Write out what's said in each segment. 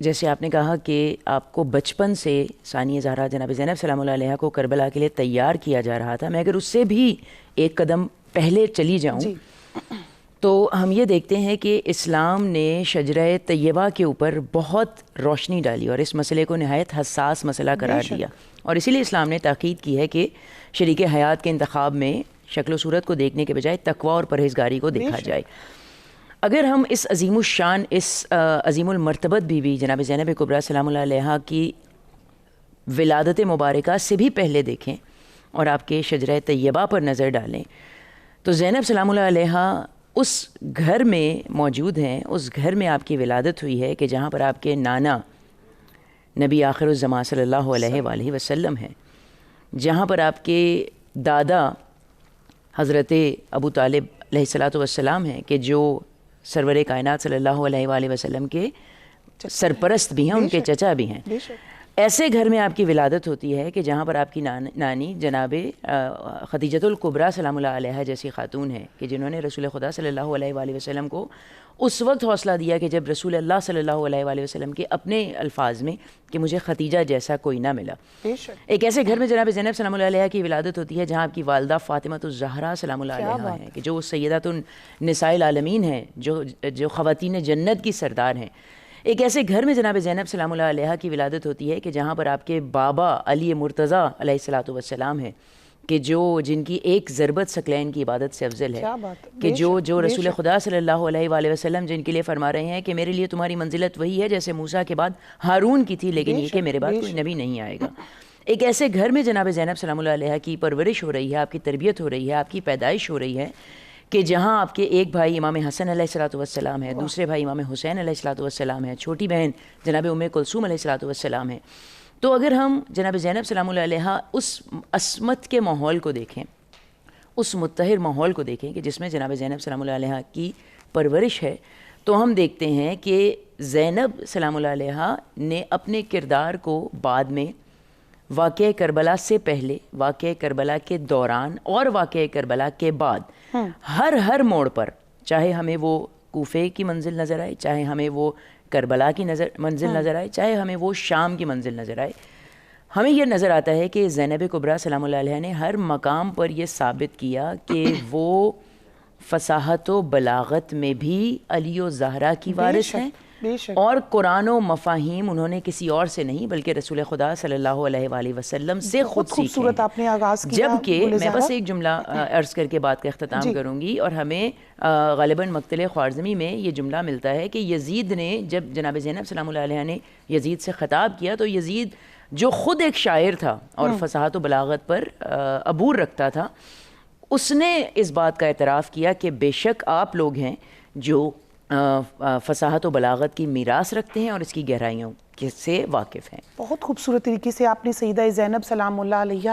جیسے آپ نے کہا کہ آپ کو بچپن سے ثانیہ زہرا جناب زینب سلام اللہ علیہ کو کربلا کے لیے تیار کیا جا رہا تھا، میں اگر اس سے بھی ایک قدم پہلے چلی جاؤں تو ہم یہ دیکھتے ہیں کہ اسلام نے شجرہ طیبہ کے اوپر بہت روشنی ڈالی اور اس مسئلے کو نہایت حساس مسئلہ قرار دیا، اور اسی لیے اسلام نے تاکید کی ہے کہ شریک حیات کے انتخاب میں شکل و صورت کو دیکھنے کے بجائے تقوی اور پرہیزگاری کو دیکھا جائے۔ اگر ہم اس عظیم الشان، اس عظیم المرتبت بیوی جناب زینب کبریٰ سلام اللہ علیہ کی ولادت مبارکہ سے بھی پہلے دیکھیں اور آپ کے شجرہ طیبہ پر نظر ڈالیں تو زینب سلام اللہ علیہ اس گھر میں موجود ہیں، اس گھر میں آپ کی ولادت ہوئی ہے کہ جہاں پر آپ کے نانا نبی آخر الزمان صلی اللہ علیہ وآلہ وسلم ہیں، جہاں پر آپ کے دادا حضرت ابو طالب علیہ الصلاۃ والسلام ہیں کہ جو سرور کائنات صلی اللہ علیہ وآلہ وسلم کے سرپرست بھی ہیں، ان کے چچا بھی ہیں۔ ایسے گھر میں آپ کی ولادت ہوتی ہے کہ جہاں پر آپ کی نانی جناب خدیجۃ الکبریٰ سلام اللہ علیہ جیسی خاتون ہے کہ جنہوں نے رسول خدا صلی اللہ علیہ وآلہ وسلم کو اس وقت حوصلہ دیا کہ جب رسول اللہ صلی اللہ علیہ وآلہ وسلم کے اپنے الفاظ میں کہ مجھے خدیجہ جیسا کوئی نہ ملا۔ ایک ایسے گھر میں جناب زینب سلام اللہ علیہ کی ولادت ہوتی ہے جہاں آپ کی والدہ فاطمۃ الزہرا سلام اللہ علیہ ہیں کہ جو سیدۃ النساء العالمین ہیں، جو خواتین جنت کی سردار ہیں۔ ایک ایسے گھر میں جناب زینب سلام اللہ علیہ کی ولادت ہوتی ہے کہ جہاں پر آپ کے بابا علی مرتضیٰ علیہ الصلاۃ والسلام ہیں کہ جن کی ایک ضربت ثقلین کی عبادت سے افضل ہے، کہ جو رسول خدا صلی اللہ علیہ وآلہ وسلم جن کے لیے فرما رہے ہیں کہ میرے لیے تمہاری منزلت وہی ہے جیسے موسیٰ کے بعد ہارون کی تھی، لیکن یہ کہ میرے بعد کوئی نبی نہیں آئے گا۔ ایک ایسے گھر میں جناب زینب سلام اللہ علیہ کی پرورش ہو رہی ہے، آپ کی تربیت ہو رہی ہے، آپ کی پیدائش ہو رہی ہے کہ جہاں آپ کے ایک بھائی امام حسن علیہ الصلاۃ والسلام ہے، دوسرے بھائی امام حسین علیہ الصلاۃ والسلام ہے، چھوٹی بہن جناب ام کلثوم علیہ الصلاۃ والسلام ہے۔ تو اگر ہم جناب زینب سلام اللہ علیہ اس عصمت کے ماحول کو دیکھیں، اس مطہر ماحول کو دیکھیں کہ جس میں جناب زینب سلام اللہ علیہ کی پرورش ہے، تو ہم دیکھتے ہیں کہ زینب سلام اللہ علیہ نے اپنے کردار کو بعد میں واقعہ کربلا سے پہلے، واقعہ کربلا کے دوران اور واقعہ کربلا کے بعد ہر موڑ پر، چاہے ہمیں وہ کوفے کی منزل نظر آئے، چاہے ہمیں وہ کربلا کی منزل نظر آئے، چاہے ہمیں وہ شام کی منزل نظر آئے، ہمیں یہ نظر آتا ہے کہ زینب کبریٰ سلام اللہ علیہ نے ہر مقام پر یہ ثابت کیا کہ وہ فصاحت و بلاغت میں بھی علی و زہرا کی وارث ہیں، اور قرآن و مفاہیم انہوں نے کسی اور سے نہیں بلکہ رسول خدا صلی اللہ علیہ وآلہ وسلم سے خود سیکھے ہیں۔ جبکہ میں بس ایک جملہ عرض کر کے بات کا اختتام کروں گی، اور ہمیں غالباً مقتل خوارزمی میں یہ جملہ ملتا ہے کہ یزید نے جب جناب زینب سلام اللہ علیہ نے یزید سے خطاب کیا تو یزید جو خود ایک شاعر تھا اور فصاحت و بلاغت پر عبور رکھتا تھا، اس نے اس بات کا اعتراف کیا کہ بے شک آپ لوگ ہیں جو فصاحت و بلاغت کی میراث رکھتے ہیں اور اس کی گہرائیوں سے واقف ہیں۔ بہت خوبصورت طریقے سے آپ نے سیدہ زینب سلام اللہ علیہ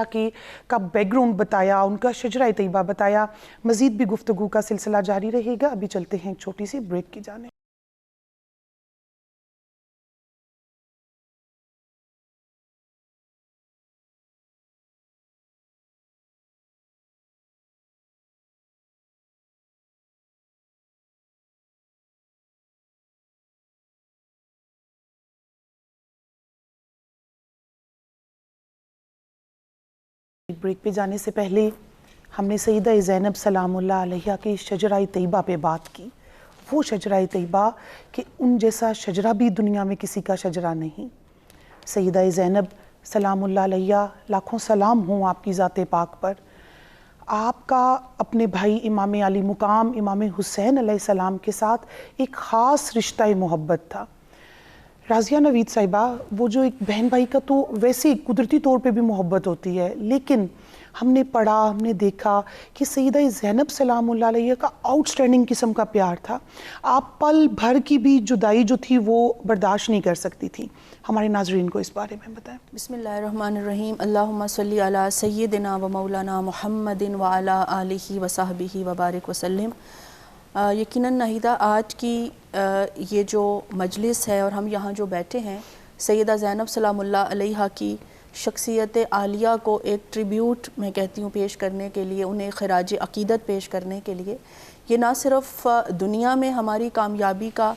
کا بیک گراؤنڈ بتایا، ان کا شجرہ طیبہ بتایا۔ مزید بھی گفتگو کا سلسلہ جاری رہے گا، ابھی چلتے ہیں ایک چھوٹی سی بریک کی جانب۔ بریک پہ جانے سے پہلے ہم نے سیدہ زینب سلام اللہ علیہ کے شجرہ طیبہ پہ بات کی، وہ شجرہ طیبہ کہ ان جیسا شجرہ بھی دنیا میں کسی کا شجرہ نہیں۔ سیدہ زینب سلام اللہ علیہ، لاکھوں سلام ہوں آپ کی ذات پاک پر۔ آپ کا اپنے بھائی امام علی مقام امام حسین علیہ السلام کے ساتھ ایک خاص رشتہ محبت تھا۔ راضیہ نوید صاحبہ، وہ جو ایک بہن بھائی کا تو ویسے قدرتی طور پہ بھی محبت ہوتی ہے، لیکن ہم نے پڑھا، ہم نے دیکھا کہ سیدہ زینب سلام اللہ علیہ کا آؤٹ سٹینڈنگ قسم کا پیار تھا۔ آپ پل بھر کی بھی جدائی جو تھی وہ برداشت نہیں کر سکتی تھی۔ ہمارے ناظرین کو اس بارے میں بتائیں۔ بسم اللہ الرحمن الرحیم، اللہم صلی علی سیدنا و مولانا محمد وعلی آلہ وصحبہ وبارک وسلم۔ یقیناً ناہیدہ، آج کی یہ جو مجلس ہے اور ہم یہاں جو بیٹھے ہیں، سیدہ زینب سلام اللہ علیہ کی شخصیت عالیہ کو ایک ٹریبیوٹ میں کہتی ہوں پیش کرنے کے لیے، انہیں خراج عقیدت پیش کرنے کے لیے، یہ نہ صرف دنیا میں ہماری کامیابی کا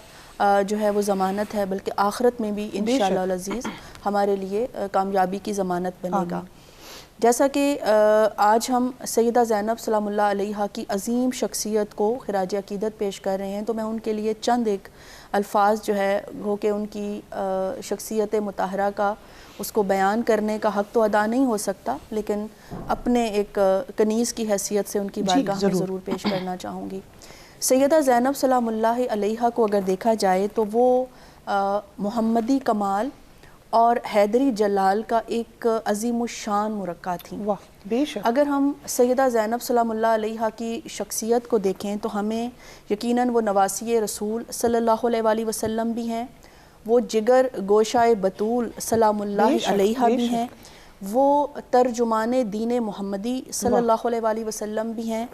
جو ہے وہ ضمانت ہے، بلکہ آخرت میں بھی انشاءاللہ العزیز ہمارے لیے کامیابی کی ضمانت بنے گا۔ جیسا کہ آج ہم سیدہ زینب سلام اللہ علیہا کی عظیم شخصیت کو خراج عقیدت پیش کر رہے ہیں، تو میں ان کے لیے چند ایک الفاظ جو ہے وہ کہ ان کی شخصیت مطہرہ کا اس کو بیان کرنے کا حق تو ادا نہیں ہو سکتا، لیکن اپنے ایک کنیز کی حیثیت سے ان کی بارگاہ میں ضرور پیش کرنا چاہوں گی۔ سیدہ زینب سلام اللہ علیہا کو اگر دیکھا جائے تو وہ محمدی کمال اور حیدری جلال کا ایک عظیم الشان مرکہ تھیں۔ بے شک۔ اگر ہم سیدہ زینب سلام اللہ علیہا کی شخصیت کو دیکھیں تو ہمیں یقیناً وہ نواسی رسول صلی اللہ علیہ وسلم بھی ہیں، وہ جگر گوشائے بطول سلام اللہ علیہا بھی ہیں، وہ ترجمان دین محمدی صلی اللہ علیہ وسلم بھی ہیں،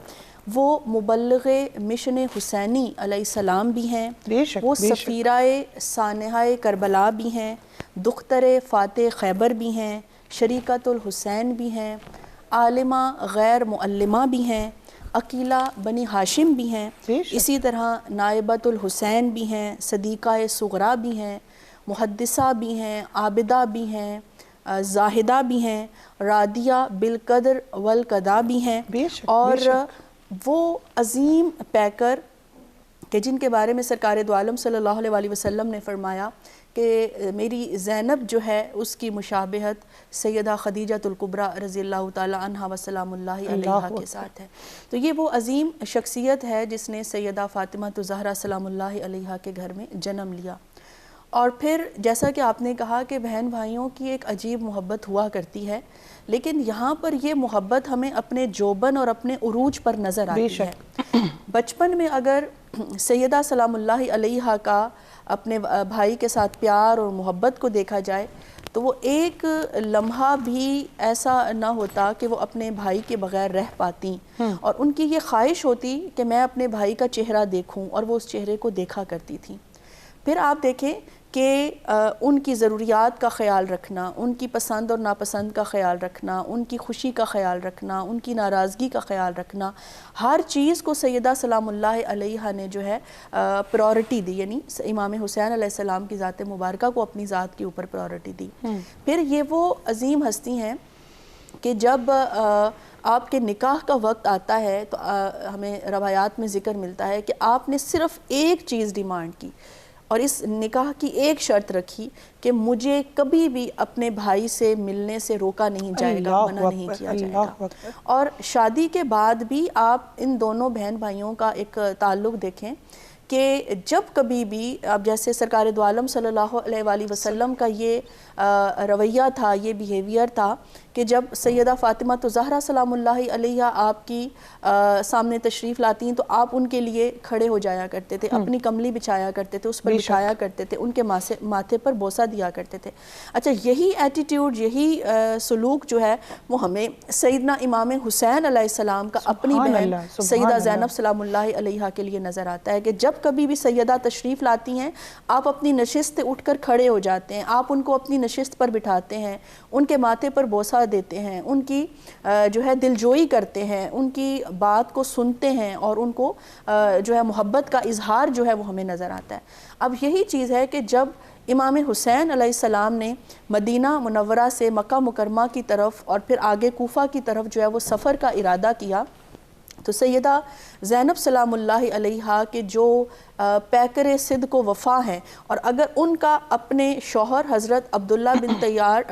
وہ مبلغ مشن حسینی علیہ السلام بھی ہیں، وہ سفیرہ سانحہ کربلا بھی ہیں، دختر فاتح خیبر بھی ہیں، شریکت الحسین بھی ہیں، عالمہ غیر معلمہ بھی ہیں، عقیلہ بنی ہاشم بھی ہیں، اسی طرح نائبت الحسین بھی ہیں، صدیقہ صغرا بھی ہیں، محدثہ بھی ہیں، عابدہ بھی ہیں، زاہدہ بھی ہیں، راضیہ بالقدر والقضا بھی ہیں، اور وہ عظیم پیکر کہ جن کے بارے میں سرکار دو عالم صلی اللہ علیہ وسلم نے فرمایا کہ میری زینب جو ہے اس کی مشابہت سیدہ خدیجہ الکبریٰ رضی اللہ تعالی عنہ وسلام اللہ علیہا کے ساتھ ہے۔ تو یہ وہ عظیم شخصیت ہے جس نے سیدہ فاطمہ الزہرا سلام اللہ علیہا کے گھر میں جنم لیا۔ اور پھر جیسا کہ آپ نے کہا کہ بہن بھائیوں کی ایک عجیب محبت ہوا کرتی ہے، لیکن یہاں پر یہ محبت ہمیں اپنے جوبن اور اپنے عروج پر نظر آتی ہے۔ بچپن میں اگر سیدہ سلام اللہ علیہا کا اپنے بھائی کے ساتھ پیار اور محبت کو دیکھا جائے تو وہ ایک لمحہ بھی ایسا نہ ہوتا کہ وہ اپنے بھائی کے بغیر رہ پاتی، اور ان کی یہ خواہش ہوتی کہ میں اپنے بھائی کا چہرہ دیکھوں، اور وہ اس چہرے کو دیکھا کرتی تھی۔ پھر آپ دیکھیں کہ ان کی ضروریات کا خیال رکھنا، ان کی پسند اور ناپسند کا خیال رکھنا، ان کی خوشی کا خیال رکھنا، ان کی ناراضگی کا خیال رکھنا، ہر چیز کو سیدہ سلام اللہ علیہا نے جو ہے پرائورٹی دی، یعنی امام حسین علیہ السلام کی ذات مبارکہ کو اپنی ذات کے اوپر پرائورٹی دی۔ پھر یہ وہ عظیم ہستی ہیں کہ جب آپ کے نکاح کا وقت آتا ہے تو ہمیں روایات میں ذکر ملتا ہے کہ آپ نے صرف ایک چیز ڈیمانڈ کی، اور اس نکاح کی ایک شرط رکھی کہ مجھے کبھی بھی اپنے بھائی سے ملنے سے روکا نہیں جائے گا، منع نہیں کیا جائے گا۔ اور شادی کے بعد بھی آپ ان دونوں بہن بھائیوں کا ایک تعلق دیکھیں کہ جب کبھی بھی اب جیسے سرکار دو عالم صلی اللہ علیہ وسلم کا یہ رویہ تھا، یہ بیہیویئر تھا کہ جب سیدہ فاطمہ الزہرا سلام اللہ علیہا آپ کی سامنے تشریف لاتی ہیں تو آپ ان کے لیے کھڑے ہو جایا کرتے تھے، اپنی کملی بچھایا کرتے تھے، اس پر بٹھایا کرتے تھے، ان کے ماتھے پر بوسہ دیا کرتے تھے۔ اچھا، یہی ایٹیٹیوڈ، یہی سلوک جو ہے وہ ہمیں سیدنا امام حسین علیہ السلام کا اپنی بہن سیدہ زینب سلام اللہ علیہا کے لیے نظر آتا ہے کہ جب کبھی بھی سیدہ تشریف لاتی ہیں آپ اپنی نشست اٹھ کر کھڑے ہو جاتے ہیں، آپ ان کو اپنی نشست پر بٹھاتے ہیں، ان کے ماتھے پر بوسہ دیتے ہیں، ان کی جو ہے دلجوئی کرتے ہیں، ان کی بات کو سنتے ہیں، اور ان کو جو ہے محبت کا اظہار جو ہے وہ ہمیں نظر آتا ہے۔ اب یہی چیز ہے کہ جب امام حسین علیہ السلام نے مدینہ منورہ سے مکہ مکرمہ کی طرف اور پھر آگے کوفہ کی طرف جو ہے وہ سفر کا ارادہ کیا تو سیدہ زینب سلام اللہ علیہا کے جو پیکر صدق و وفا ہیں، اور اگر ان کا اپنے شوہر حضرت عبداللہ بن طیار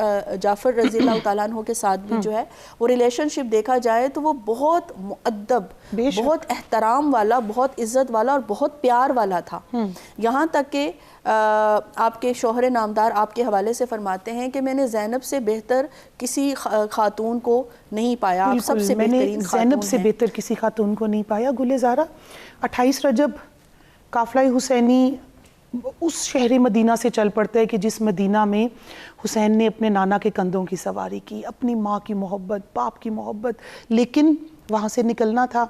جعفر رضی اللہ تعالیٰ عنہ کے ساتھ بھی جو ہے وہ ریلیشن شپ دیکھا جائے تو وہ بہت مؤدب، بہت احترام والا، بہت عزت والا اور بہت پیار والا تھا۔ یہاں تک کہ آپ کے شوہر نامدار آپ کے حوالے سے فرماتے ہیں کہ میں نے زینب سے بہتر کسی خاتون کو نہیں پایا، آپ سب سے بہترین خاتون ہیں۔ زینب سے بہتر کسی خاتون کو نہیں پایا۔ گل زارہ 28 رجب قافلہ حسینی اس شہر مدینہ سے چل پڑتا ہے کہ جس مدینہ میں حسین نے اپنے نانا کے کندھوں کی سواری کی، اپنی ماں کی محبت، باپ کی محبت، لیکن وہاں سے نکلنا تھا۔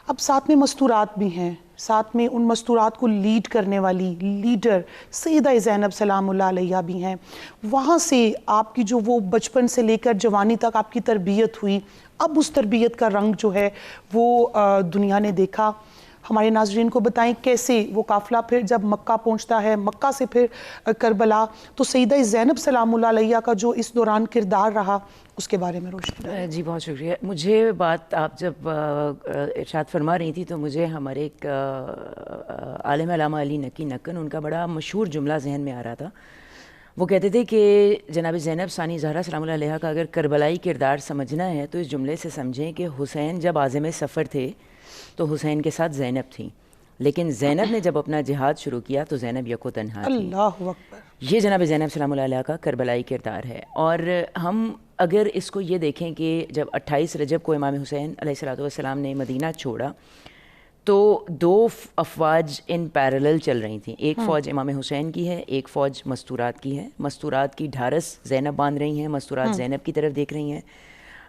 اب ساتھ میں مستورات بھی ہیں، ساتھ میں ان مستورات کو لیڈ کرنے والی لیڈر سیدہ زینب سلام اللہ علیہا بھی ہیں۔ وہاں سے آپ کی جو وہ بچپن سے لے کر جوانی تک آپ کی تربیت ہوئی، اب اس تربیت کا رنگ جو ہے وہ دنیا نے دیکھا۔ ہمارے ناظرین کو بتائیں کیسے وہ قافلہ پھر جب مکہ پہنچتا ہے، مکہ سے پھر کربلا، تو سیدہ زینب سلام اللہ علیہا کا جو اس دوران کردار رہا اس کے بارے میں روشنی ڈالیں۔ جی بہت شکریہ۔ مجھے بات آپ جب ارشاد فرما رہی تھی تو مجھے ہمارے ایک عالم علامہ علی نقی نکن، ان کا بڑا مشہور جملہ ذہن میں آ رہا تھا۔ وہ کہتے تھے کہ جناب زینب ثانی زہرا سلام اللہ علیہا کا اگر کربلائی کردار سمجھنا ہے تو اس جملے سے سمجھیں کہ حسین جب عازم سفر تھے تو حسین کے ساتھ زینب تھیں، لیکن زینب نے جب اپنا جہاد شروع کیا تو زینب یک و تنہا تھی۔ اللہ اکبر۔ یہ جناب زینب سلام اللہ علیہا کا کربلائی کردار ہے۔ اور ہم اگر اس کو یہ دیکھیں کہ جب 28 رجب کو امام حسین علیہ السلام نے مدینہ چھوڑا تو دو افواج ان پیرالل چل رہی تھیں۔ ایک فوج امام حسین کی ہے، ایک فوج مستورات کی ہے۔ مستورات کی ڈھارس زینب باندھ رہی ہیں، مستورات زینب کی طرف دیکھ رہی ہیں۔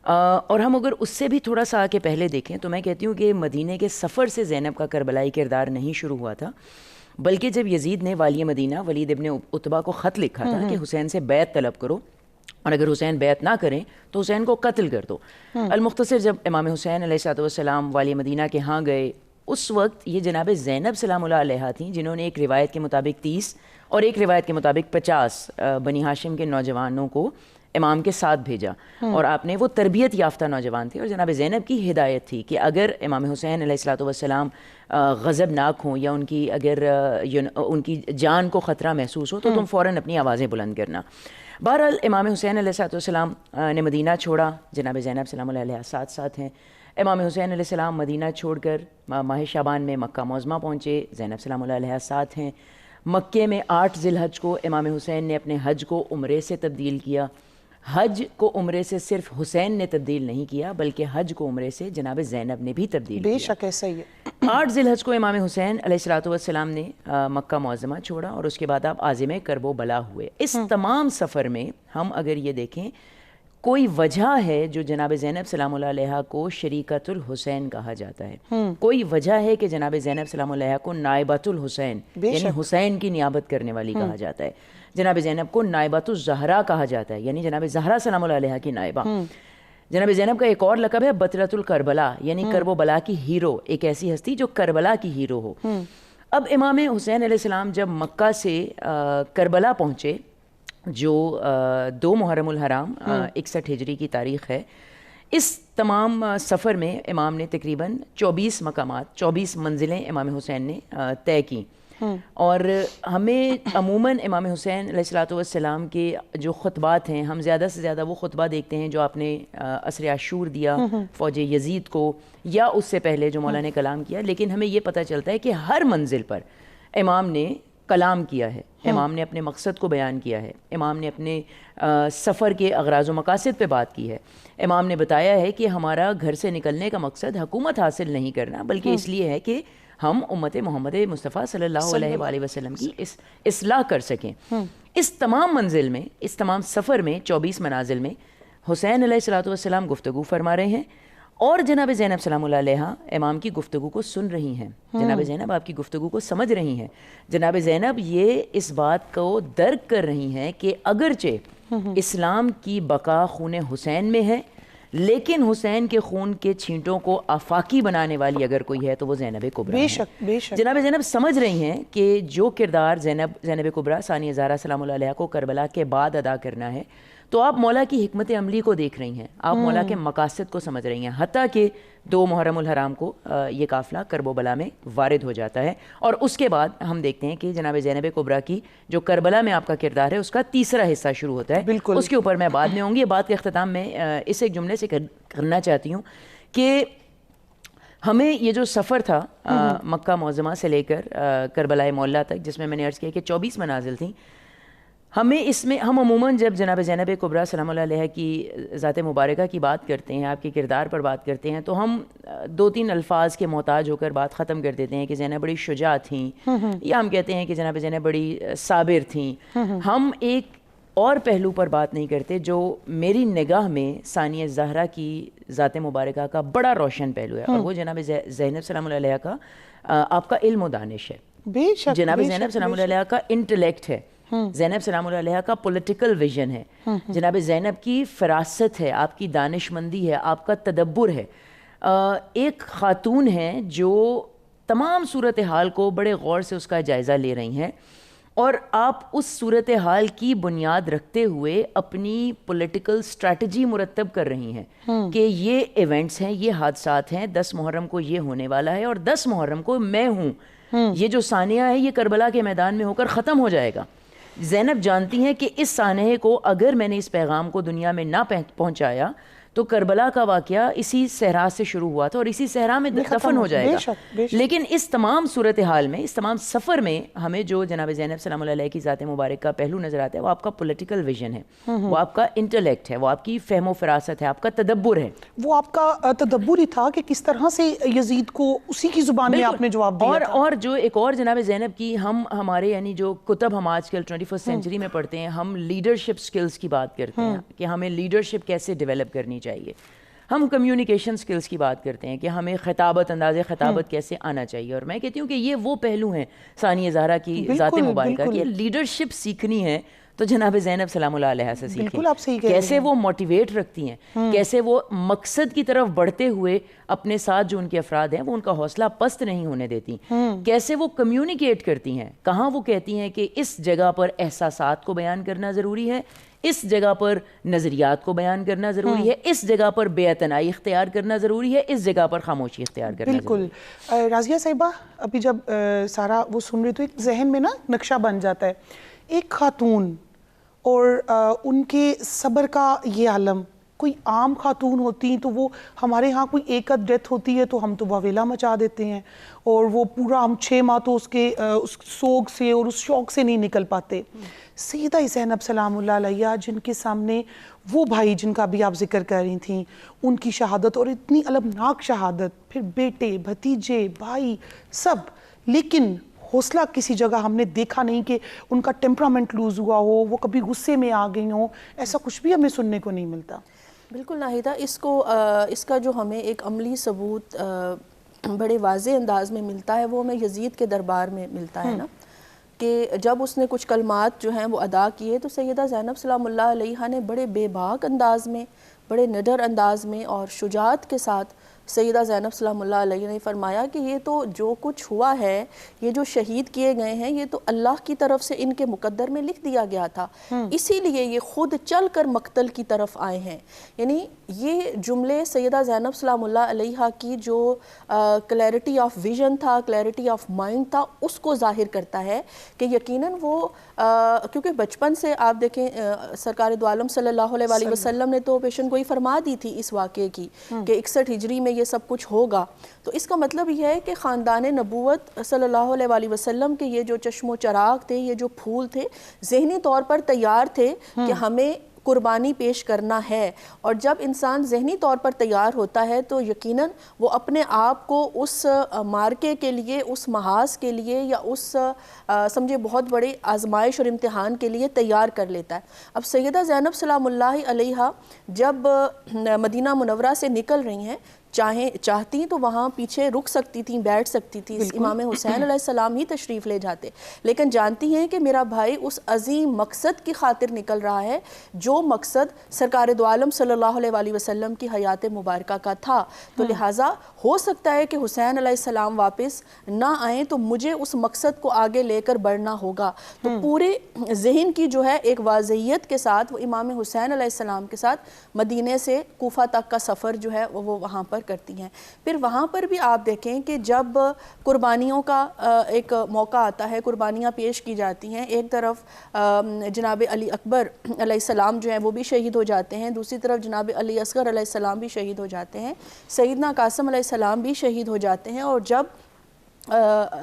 اور ہم اگر اس سے بھی تھوڑا سا آگے پہلے دیکھیں تو میں کہتی ہوں کہ مدینہ کے سفر سے زینب کا کربلائی کردار نہیں شروع ہوا تھا، بلکہ جب یزید نے والی مدینہ ولید ابن عتبہ کو خط لکھا تھا کہ حسین سے بیعت طلب کرو، اور اگر حسین بیعت نہ کریں تو حسین کو قتل کر دو۔ المختصر جب امام حسین علیہ السلام والی مدینہ کے ہاں گئے، اس وقت یہ جناب زینب سلام اللہ علیہا تھیں جنہوں نے ایک روایت کے مطابق 30 اور ایک روایت کے مطابق 50 بنی ہاشم کے نوجوانوں کو امام کے ساتھ بھیجا، اور آپ نے وہ تربیت یافتہ نوجوان تھے، اور جناب زینب کی ہدایت تھی کہ اگر امام حسین علیہ السلام غضبناک ہوں یا ان کی اگر ان کی جان کو خطرہ محسوس ہو تو تم فوراً اپنی آوازیں بلند کرنا۔ بہرحال امام حسین علیہ السلام نے مدینہ چھوڑا، جناب زینب سلام اللہ علیہا ساتھ ہیں۔ امام حسین علیہ السلام مدینہ چھوڑ کر ماہ شعبان میں مکہ معظمہ پہنچے، زینب سلام اللہ علیہا ساتھ ہیں۔ مکے میں 8 ذی الحج کو امام حسین نے اپنے حج کو عمرے سے تبدیل کیا۔ حج کو عمرے سے صرف حسین نے تبدیل نہیں کیا بلکہ حج کو عمرے سے جناب زینب نے بھی تبدیل کیا۔ بے شک ایسا ہی ہے۔ 8 ذی الحج کو امام حسین علیہ السلام نے مکہ معظمہ چھوڑا، اور اس کے بعد آپ عازم کرب و بلا ہوئے۔ اس تمام سفر میں ہم اگر یہ دیکھیں کوئی وجہ ہے جو جناب زینب سلام اللہ علیہا کو شریکۃ الحسین کہا جاتا ہے، کوئی وجہ ہے کہ جناب زینب سلام اللہ علیہا کو نائبۃ الحسین یعنی حسین کی نیابت کرنے والی کہا جاتا ہے، جناب زینب کو نائبۃ الزہرا کہا جاتا ہے یعنی جناب زہرا سلام اللہ علیہا کی نائبہ۔ جناب زینب کا ایک اور لقب ہے بطلۃ الکربلا یعنی کرب و بلا کی ہیرو، ایک ایسی ہستی جو کربلا کی ہیرو ہو۔ اب امام حسین علیہ السلام جب مکہ سے کربلا پہنچے جو 2 محرم الحرام 61 ہجری کی تاریخ ہے، اس تمام سفر میں امام نے تقریباً 24 مقامات 24 منزلیں امام حسین نے طے کی، اور ہمیں عموماً امام حسین علیہ السلام کے جو خطبات ہیں ہم زیادہ سے زیادہ وہ خطبہ دیکھتے ہیں جو آپ نے عصر عاشور دیا فوج یزید کو، یا اس سے پہلے جو مولا نے کلام کیا، لیکن ہمیں یہ پتہ چلتا ہے کہ ہر منزل پر امام نے کلام کیا ہے، امام نے اپنے مقصد کو بیان کیا ہے، امام نے اپنے سفر کے اغراض و مقاصد پہ بات کی ہے، امام نے بتایا ہے کہ ہمارا گھر سے نکلنے کا مقصد حکومت حاصل نہیں کرنا بلکہ اس لیے ہے کہ ہم امت محمد مصطفیٰ صلی اللہ علیہ وآلہ وسلم کی اصلاح کر سکیں۔ اس تمام منزل میں، اس تمام سفر میں 24 منازل میں حسین علیہ السلام گفتگو فرما رہے ہیں، اور جناب زینب سلام اللہ علیہا امام کی گفتگو کو سن رہی ہیں، جناب زینب آپ کی گفتگو کو سمجھ رہی ہیں، جناب زینب یہ اس بات کو درک کر رہی ہیں کہ اگرچہ اسلام کی بقا خون حسین میں ہے لیکن حسین کے خون کے چھینٹوں کو آفاقی بنانے والی اگر کوئی ہے تو وہ زینب کبریٰ ہے۔ بے شک بے شک۔ جناب زینب سمجھ رہی ہیں کہ جو کردار زینب کبریٰ ثانیہ زہرا سلام اللہ علیہا کو کربلا کے بعد ادا کرنا ہے تو آپ مولا کی حکمت عملی کو دیکھ رہی ہیں، آپ مولا کے مقاصد کو سمجھ رہی ہیں، حتیٰ کہ 2 محرم الحرام کو یہ قافلہ کرب و بلا میں وارد ہو جاتا ہے، اور اس کے بعد ہم دیکھتے ہیں کہ جناب زینب کبریٰ کی جو کربلا میں آپ کا کردار ہے اس کا تیسرا حصہ شروع ہوتا ہے۔ بالکل، اس کے اوپر میں بعد میں ہوں گی۔ یہ بات کے اختتام میں اس ایک جملے سے کرنا چاہتی ہوں کہ ہمیں یہ جو سفر تھا مکہ معظمہ سے لے کر کربلا معلیٰ تک، جس میں نے عرض کیا کہ 24 منازل تھیں، ہمیں اس میں ہم عموماً جب جناب زینب کبریٰ سلام اللہ علیہا کی ذات مبارکہ کی بات کرتے ہیں، آپ کے کردار پر بات کرتے ہیں، تو ہم 2-3 الفاظ کے محتاج ہو کر بات ختم کر دیتے ہیں کہ زینب بڑی شجاع تھیں، یا ہم کہتے ہیں کہ جناب زینب بڑی صابر تھیں۔ ہم ایک اور پہلو پر بات نہیں کرتے جو میری نگاہ میں ثانیہ زہرا کی ذات مبارکہ کا بڑا روشن پہلو ہے، اور وہ جناب زینب سلام اللہ علیہا کا آپ کا علم و دانش ہے، بے شک۔ جناب زینب سلام اللہ علیہا کا انٹلیکٹ ہے، زینب سلام اللہ علیہا کا پولیٹیکل ویژن ہے، جناب زینب کی فراست ہے، آپ کی دانش مندی ہے، آپ کا تدبر ہے، ایک خاتون ہے جو تمام صورتحال کو بڑے غور سے اس کا جائزہ لے رہی ہیں اور آپ اس صورتحال کی بنیاد رکھتے ہوئے اپنی پولیٹیکل اسٹریٹجی مرتب کر رہی ہیں کہ یہ ایونٹس ہیں, یہ حادثات ہیں, 10 محرم کو یہ ہونے والا ہے اور 10 محرم کو میں ہوں, یہ جو سانحہ ہے یہ کربلا کے میدان میں ہو کر ختم ہو جائے گا. زینب جانتی ہیں کہ اس سانحے کو اگر میں نے اس پیغام کو دنیا میں نہ پہنچایا تو کربلا کا واقعہ اسی صحرا سے شروع ہوا تھا اور اسی صحرا میں دفن ہو جائے گا. لیکن اس تمام صورتحال میں, اس تمام سفر میں ہمیں جو جناب زینب سلام اللہ علیہ کی ذات مبارک کا پہلو نظر آتا ہے وہ آپ کا پولیٹیکل ویژن ہے, وہ آپ کا انٹلیکٹ ہے, وہ آپ کی فہم و فراست ہے, آپ کا تدبر ہے. وہ آپ کا تدبر ہی تھا کہ کس طرح سے یزید کو اسی کی زبان میں آپ نے جواب دیا تھا. اور جو ایک اور جناب زینب کی ہمارے یعنی جو کتب ہم آج کل 21 سینچری میں پڑھتے ہیں, ہم لیڈرشپ سکلز کی بات کرتے ہیں کہ ہمیں لیڈرشپ کیسے ڈیولپ کرنی چاہیے, ہم کمیونیکیشن سکلز کی بات کرتے ہیں کہ ہمیں خطابت, انداز خطابت کیسے آنا چاہیے. اور میں کہتی ہوں کہ یہ وہ پہلو ہیں ثانیہ زہرا کی ذات مبارکہ کہ لیڈرشپ سیکھنی ہے تو جناب زینب سلام اللہ علیہ سے سیکھیں. کیسے وہ موٹیویٹ رکھتی ہیں, کیسے وہ مقصد کی طرف بڑھتے ہوئے اپنے ساتھ جو ان کے افراد ہیں وہ ان کا حوصلہ پست نہیں ہونے دیتی, کیسے وہ کمیونیکیٹ کرتی ہیں, کہاں وہ کہتی ہیں کہ اس جگہ پر احساسات کو بیان کرنا ضروری ہے, اس جگہ پر نظریات کو بیان کرنا ضروری ہے, اس جگہ پر بے اعتنائی اختیار کرنا ضروری ہے, اس جگہ پر خاموشی اختیار کرنا ضروری ہے. بالکل. راضیہ صاحبہ ابھی جب سارا وہ سن رہی تو ایک ذہن میں نا نقشہ بن جاتا ہے, ایک خاتون اور ان کے صبر کا یہ عالم. کوئی عام خاتون ہوتی تو وہ ہمارے ہاں کوئی ایک اد ڈیتھ ہوتی ہے تو ہم تو واویلا مچا دیتے ہیں اور وہ پورا ہم 6 ماہ تو اس سوگ سے اور اس شوق سے نہیں نکل پاتے. سیدہ زینب سلام اللہ علیہ جن کے سامنے وہ بھائی جن کا بھی آپ ذکر کر رہی تھیں, ان کی شہادت اور اتنی المناک شہادت, پھر بیٹے, بھتیجے, بھائی سب, لیکن حوصلہ کسی جگہ ہم نے دیکھا نہیں کہ ان کا ٹیمپرامنٹ لوز ہوا ہو, وہ کبھی غصے میں آ گئی ہوں, ایسا کچھ بھی ہمیں سننے کو نہیں ملتا. بالکل ناہیدہ, اس کا جو ہمیں ایک عملی ثبوت بڑے واضح انداز میں ملتا ہے وہ ہمیں یزید کے دربار میں ملتا ہے نا, کہ جب اس نے کچھ کلمات جو ہیں وہ ادا کیے تو سیدہ زینب سلام اللہ علیہ نے بڑے بے باک انداز میں, بڑے نڈر انداز میں اور شجاعت کے ساتھ سیدہ زینب سلام اللہ علیہ نے فرمایا کہ یہ تو جو کچھ ہوا ہے, یہ جو شہید کیے گئے ہیں, یہ تو اللہ کی طرف سے ان کے مقدر میں لکھ دیا گیا تھا, اسی لیے یہ خود چل کر مقتل کی طرف آئے ہیں. یعنی یہ جملے سیدہ زینب سلام اللہ علیہ کی جو کلیئرٹی آف ویژن تھا, کلیئرٹی آف مائنڈ تھا, اس کو ظاہر کرتا ہے کہ یقیناً وہ کیونکہ بچپن سے آپ دیکھیں سرکار دو عالم صلی اللہ علیہ وسلم نے تو پیشن گوئی فرما دی تھی اس واقعے کی کہ 61 ہجری میں یہ سب کچھ ہوگا. تو اس کا مطلب یہ ہے کہ خاندان نبوت صلی اللہ علیہ وسلم کے یہ جو چشم و چراغ تھے, یہ جو پھول تھے, ذہنی طور پر تیار تھے کہ ہمیں قربانی پیش کرنا ہے. اور جب انسان ذہنی طور پر تیار ہوتا ہے تو یقیناً وہ اپنے آپ کو اس مارکے کے لیے, اس محاذ کے لیے یا اس سمجھے بہت بڑے آزمائش اور امتحان کے لیے تیار کر لیتا ہے. اب سیدہ زینب سلام اللہ علیہ جب مدینہ منورہ سے نکل رہی ہیں, چاہتی تو وہاں پیچھے رک سکتی تھیں, بیٹھ سکتی تھی, امام حسین علیہ السلام ہی تشریف لے جاتے, لیکن جانتی ہیں کہ میرا بھائی اس عظیم مقصد کی خاطر نکل رہا ہے جو مقصد سرکار دو عالم صلی اللہ علیہ وسلم کی حیات مبارکہ کا تھا. تو لہٰذا ہو سکتا ہے کہ حسین علیہ السلام واپس نہ آئیں تو مجھے اس مقصد کو آگے لے کر بڑھنا ہوگا. تو پورے ذہن کی جو ہے ایک واضحیت کے ساتھ وہ امام حسین علیہ السلام کے ساتھ مدینے سے کوفہ تک کا سفر جو ہے وہ وہاں پر کرتی ہیں. پھر وہاں پر بھی آپ دیکھیں کہ جب قربانیوں کا ایک موقع آتا ہے, قربانیاں پیش کی جاتی ہیں, ایک طرف جناب علی اکبر علیہ السلام جو ہیں وہ بھی شہید ہو جاتے ہیں, دوسری طرف جناب علی اصغر علیہ السلام بھی شہید ہو جاتے ہیں, سیدنا قاسم علیہ السلام بھی شہید ہو جاتے ہیں. اور جب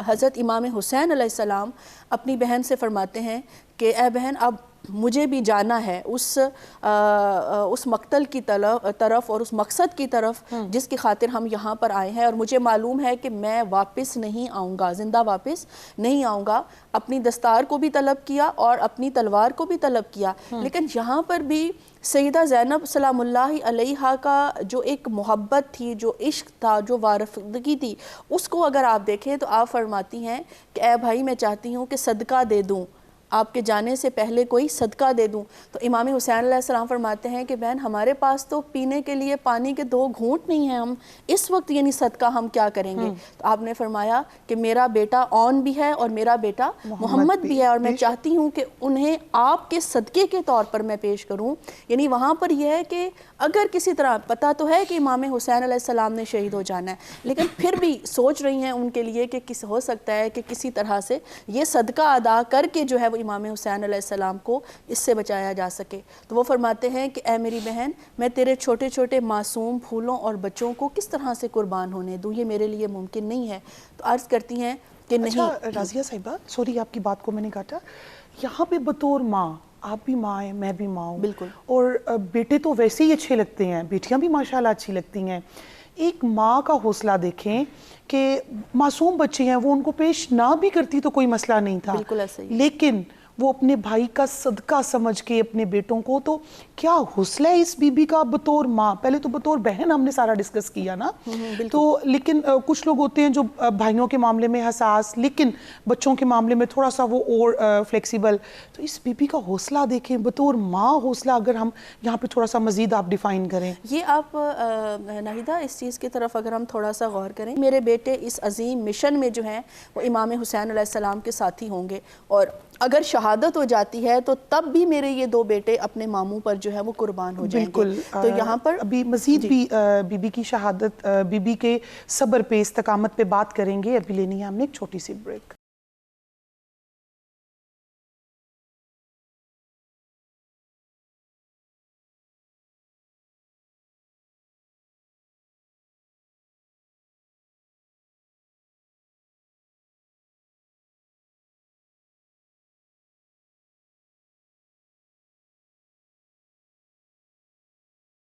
حضرت امام حسین علیہ السلام اپنی بہن سے فرماتے ہیں کہ اے بہن اب مجھے بھی جانا ہے اس مقتل کی طرف اور اس مقصد کی طرف جس کی خاطر ہم یہاں پر آئے ہیں, اور مجھے معلوم ہے کہ میں واپس نہیں آؤں گا, زندہ واپس نہیں آؤں گا. اپنی دستار کو بھی طلب کیا اور اپنی تلوار کو بھی طلب کیا. لیکن یہاں پر بھی سیدہ زینب سلام اللہ علیہ کا جو ایک محبت تھی, جو عشق تھا, جو وارفگی تھی, اس کو اگر آپ دیکھیں تو آپ فرماتی ہیں کہ اے بھائی میں چاہتی ہوں کہ صدقہ دے دوں آپ کے جانے سے پہلے کوئی صدقہ دے دوں. تو امام حسین علیہ السلام فرماتے ہیں کہ بہن ہمارے پاس تو پینے کے لیے پانی کے 2 گھونٹ نہیں ہیں, ہم اس وقت یعنی صدقہ ہم کیا کریں گے؟ تو آپ نے فرمایا کہ میرا بیٹا اون بھی ہے اور میرا بیٹا محمد بھی ہے, اور میں چاہتی ہوں کہ انہیں آپ کے صدقے کے طور پر میں پیش کروں. یعنی وہاں پر یہ ہے کہ اگر کسی طرح پتہ تو ہے کہ امام حسین علیہ السلام نے شہید ہو جانا ہے, لیکن پھر بھی سوچ رہی ہیں ان کے لیے کہ ہو سکتا ہے کہ کسی طرح سے یہ صدقہ ادا کر کے جو ہے وہ امام حسین علیہ السلام کو اس سے بچایا جا سکے. تو وہ فرماتے ہیں کہ اے میری بہن, میں تیرے چھوٹے چھوٹے معصوم پھولوں اور بچوں کو کس طرح سے قربان ہونے دوں, یہ میرے لیے ممکن نہیں ہے. تو عرض کرتی ہیں کہ نہیں. اچھا راضیہ صاحبہ, سوری آپ کی بات کو میں نے کاٹا, یہاں پہ بطور ماں, آپ بھی ماں ہیں, میں بھی ماں ہوں, بالکل, اور بیٹے تو ویسے ہی اچھے لگتے ہیں, بیٹیاں بھی ماشاءاللہ اچھی لگتی ہیں. ایک ماں کا حوصلہ دیکھیں کہ معصوم بچے ہیں, وہ ان کو پیش نہ بھی کرتی تو کوئی مسئلہ نہیں تھا, بالکل ایسے ہی, لیکن وہ اپنے بھائی کا صدقہ سمجھ کے اپنے بیٹوں کو, تو کیا حوصلہ ہے اس بی بی کا بطور ماں. پہلے تو بطور بہن ہم نے سارا ڈسکس کیا نا, تو لیکن کچھ لوگ ہوتے ہیں جو بھائیوں کے معاملے میں حساس, لیکن بچوں کے معاملے میں تھوڑا سا وہ اور فلیکسیبل. تو اس بی بی کا حوصلہ دیکھیں, بطور ماں حوصلہ اگر ہم یہاں پہ تھوڑا سا مزید آپ ڈیفائن کریں. یہ آپ ناہیدہ اس چیز کی طرف اگر ہم تھوڑا سا غور کریں, میرے بیٹے اس عظیم مشن میں جو ہیں وہ امام حسین علیہ السلام کے ساتھی ہوں گے, اور اگر شہادت ہو جاتی ہے تو تب بھی میرے یہ 2 بیٹے اپنے ماموں پر جو ہے وہ قربان ہو جائیں گے. بالکل. تو یہاں پر ابھی مزید بھی بی بی کی شہادت, بی بی کے صبر پہ, استقامت پہ بات کریں گے. ابھی لینی ہے ہم نے ایک چھوٹی سی بریک.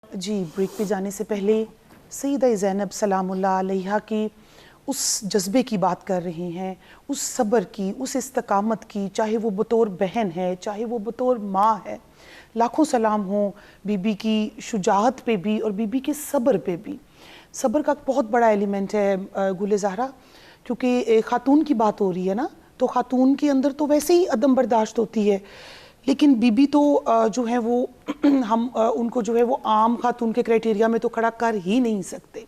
جی, بریک پہ جانے سے پہلے سیدہ زینب سلام اللہ علیہا کی اس جذبے کی بات کر رہی ہیں, اس صبر کی, اس استقامت کی, چاہے وہ بطور بہن ہے, چاہے وہ بطور ماں ہے. لاکھوں سلام ہوں بی بی کی شجاعت پہ بھی اور بی بی کے صبر پہ بھی. صبر کا بہت بڑا ایلیمنٹ ہے گل زہرا, کیونکہ خاتون کی بات ہو رہی ہے نا, تو خاتون کے اندر تو ویسے ہی عدم برداشت ہوتی ہے, لیکن بی بی تو جو ہے وہ ہم ان کو جو ہے وہ عام خاتون کے کرائٹیریا میں تو کھڑا کر ہی نہیں سکتے.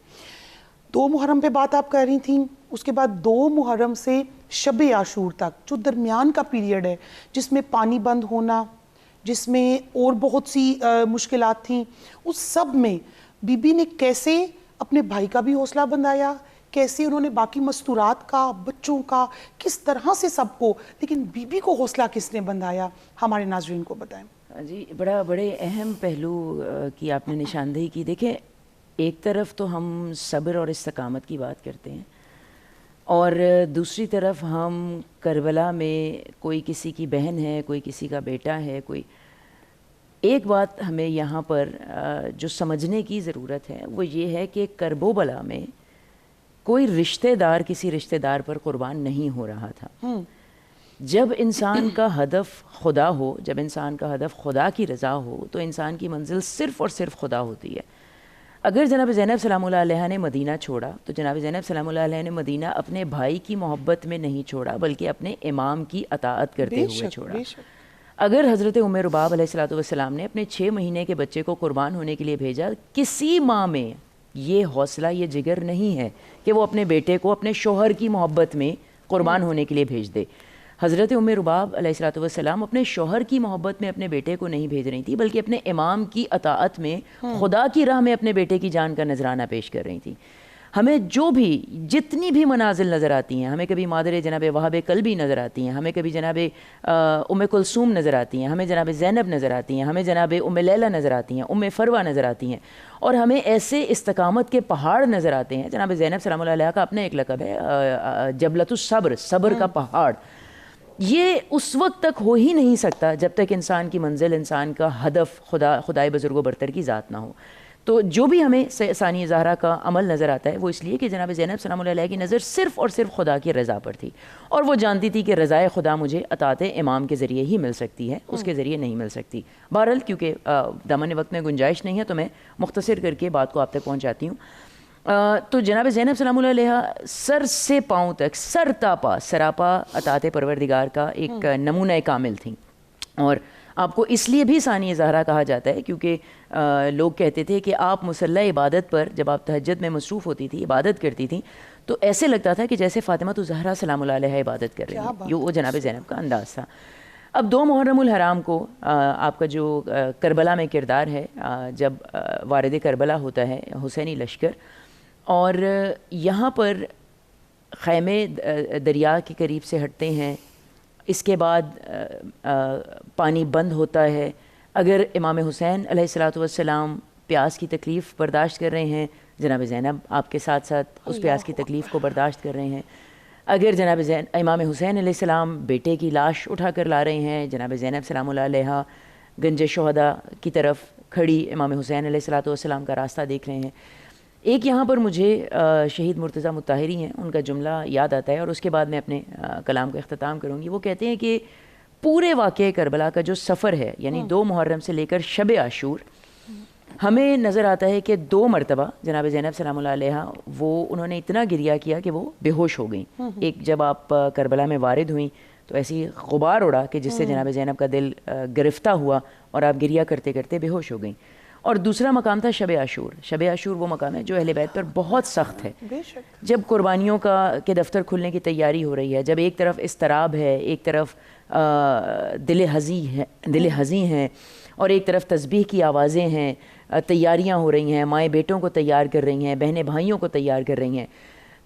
2 محرم پہ بات آپ کر رہی تھیں, اس کے بعد 2 محرم سے شب عاشور تک جو درمیان کا پیریڈ ہے, جس میں پانی بند ہونا, جس میں اور بہت سی مشکلات تھیں, اس سب میں بی بی نے کیسے اپنے بھائی کا بھی حوصلہ بندھایا, کیسے انہوں نے باقی مستورات کا, بچوں کا, کس طرح سے سب کو, لیکن بی بی کو حوصلہ کس نے بندھایا, ہمارے ناظرین کو بتائیں. جی, بڑے اہم پہلو کی آپ نے نشاندہی کی. دیکھیں, ایک طرف تو ہم صبر اور استقامت کی بات کرتے ہیں, اور دوسری طرف ہم کربلا میں کوئی کسی کی بہن ہے, کوئی کسی کا بیٹا ہے, کوئی. ایک بات ہمیں یہاں پر جو سمجھنے کی ضرورت ہے وہ یہ ہے کہ کرب و بلا میں کوئی رشتہ دار کسی رشتہ دار پر قربان نہیں ہو رہا تھا. جب انسان کا ہدف خدا ہو, جب انسان کا ہدف خدا کی رضا ہو, تو انسان کی منزل صرف اور صرف خدا ہوتی ہے. اگر جناب زینب سلام اللہ علیہ نے مدینہ چھوڑا تو جناب زینب سلام اللہ علیہ نے مدینہ اپنے بھائی کی محبت میں نہیں چھوڑا, بلکہ اپنے امام کی اطاعت کرتے ہوئے چھوڑا. اگر حضرت ام رباب علیہ السلام نے اپنے 6 مہینے کے بچے کو قربان ہونے کے لیے بھیجا, کسی ماں میں یہ حوصلہ, یہ جگر نہیں ہے کہ وہ اپنے بیٹے کو اپنے شوہر کی محبت میں قربان ہونے کے لیے بھیج دے. حضرت ام رباب علیہ السلام اپنے شوہر کی محبت میں اپنے بیٹے کو نہیں بھیج رہی تھی, بلکہ اپنے امام کی اطاعت میں خدا کی راہ میں اپنے بیٹے کی جان کا نذرانہ پیش کر رہی تھی. ہمیں جو بھی جتنی بھی منازل نظر آتی ہیں, ہمیں کبھی مادر جناب وہاب قلبی نظر آتی ہیں, ہمیں کبھی جناب ام کلثوم نظر آتی ہیں, ہمیں جناب زینب نظر آتی ہیں, ہمیں جناب ام لیلہ نظر آتی ہیں, ام فروہ نظر آتی ہیں, اور ہمیں ایسے استقامت کے پہاڑ نظر آتے ہیں. جناب زینب سلام اللہ علیہ کا اپنا ایک لقب ہے جبلۃ الصبر, صبر کا پہاڑ. یہ اس وقت تک ہو ہی نہیں سکتا جب تک انسان کی منزل, انسان کا ہدف خدائے بزرگ و برتر کی ذات نہ ہو. تو جو بھی ہمیں ثانیہ زہرا کا عمل نظر آتا ہے وہ اس لیے کہ جناب زینب سلام اللہ علیہ کی نظر صرف اور صرف خدا کی رضا پر تھی, اور وہ جانتی تھی کہ رضائے خدا مجھے اطاعت امام کے ذریعے ہی مل سکتی ہے, اس کے ذریعے نہیں مل سکتی. بہرحال کیونکہ دامن وقت میں گنجائش نہیں ہے تو میں مختصر کر کے بات کو آپ تک پہنچاتی ہوں. تو جناب زینب سلام اللہ علیہ سر سے پاؤں تک سر تا پا سراپا اطاعت پروردگار کا ایک نمونہ کامل تھیں. اور آپ کو اس لیے بھی ثانی زہرا کہا جاتا ہے کیونکہ لوگ کہتے تھے کہ آپ مصلی عبادت پر جب آپ تہجد میں مصروف ہوتی تھی عبادت کرتی تھیں تو ایسے لگتا تھا کہ جیسے فاطمہ زہرا سلام اللہ علیہ عبادت کر رہی ہیں. یہ وہ جناب زینب کا انداز تھا. اب 2 محرم الحرام کو آپ کا جو کربلا میں کردار ہے جب وارد کربلا ہوتا ہے حسینی لشکر اور یہاں پر خیمے دریا کے قریب سے ہٹتے ہیں, اس کے بعد پانی بند ہوتا ہے. اگر امام حسین علیہ الصلوۃ والسلام پیاس کی تکلیف برداشت کر رہے ہیں, جناب زینب آپ کے ساتھ ساتھ اس پیاس کی تکلیف کو برداشت کر رہے ہیں. اگر جناب امام حسین علیہ السلام بیٹے کی لاش اٹھا کر لا رہے ہیں, جناب زینب سلام اللہ علیہ گنج شہداء کی طرف کھڑی امام حسین علیہ الصلوۃ والسلام کا راستہ دیکھ رہے ہیں. ایک یہاں پر مجھے شہید مرتضیٰ مطہری ہیں, ان کا جملہ یاد آتا ہے اور اس کے بعد میں اپنے کلام کا اختتام کروں گی. وہ کہتے ہیں کہ پورے واقعہ کربلا کا جو سفر ہے یعنی 2 محرم سے لے کر شب عاشور ہمیں نظر آتا ہے کہ 2 مرتبہ جناب زینب سلام اللہ علیہ وہ انہوں نے اتنا گریہ کیا کہ وہ بے ہوش ہو گئیں. ایک جب آپ کربلا میں وارد ہوئیں تو ایسی غبار اڑا کہ جس سے جناب زینب کا دل گرفتہ ہوا اور آپ گریہ کرتے کرتے بے ہوش ہو گئیں. اور دوسرا مقام تھا شب عاشور. شب عاشور وہ مقام ہے جو اہل بیت پر بہت سخت ہے. جب قربانیوں کے دفتر کھلنے کی تیاری ہو رہی ہے, جب ایک طرف اضطراب ہے, ایک طرف دل ہزیں ہیں اور ایک طرف تسبیح کی آوازیں ہیں, تیاریاں ہو رہی ہیں, مائیں بیٹوں کو تیار کر رہی ہیں, بہنیں بھائیوں کو تیار کر رہی ہیں,